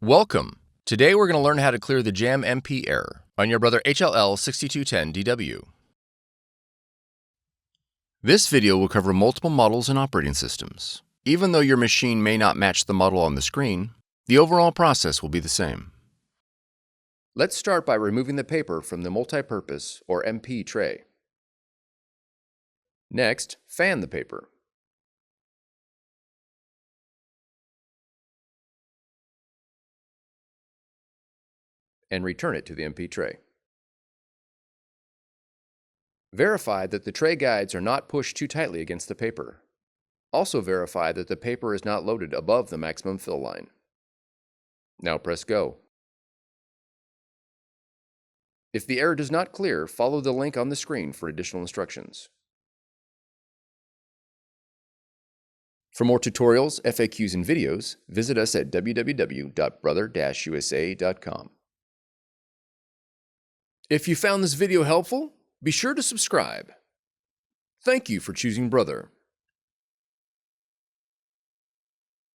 Welcome! Today we're going to learn how to clear the jam MP error on your Brother HL-L6210DW. This video will cover multiple models and operating systems. Even though your machine may not match the model on the screen, the overall process will be the same. Let's start by removing the paper from the multipurpose or MP tray. Next, fan the paper. And return it to the MP tray. Verify that the tray guides are not pushed too tightly against the paper. Also verify that the paper is not loaded above the maximum fill line. Now press go. If the error does not clear, follow the link on the screen for additional instructions. For more tutorials, FAQs, and videos, visit us at www.brother-usa.com. If you found this video helpful, be sure to subscribe. Thank you for choosing Brother.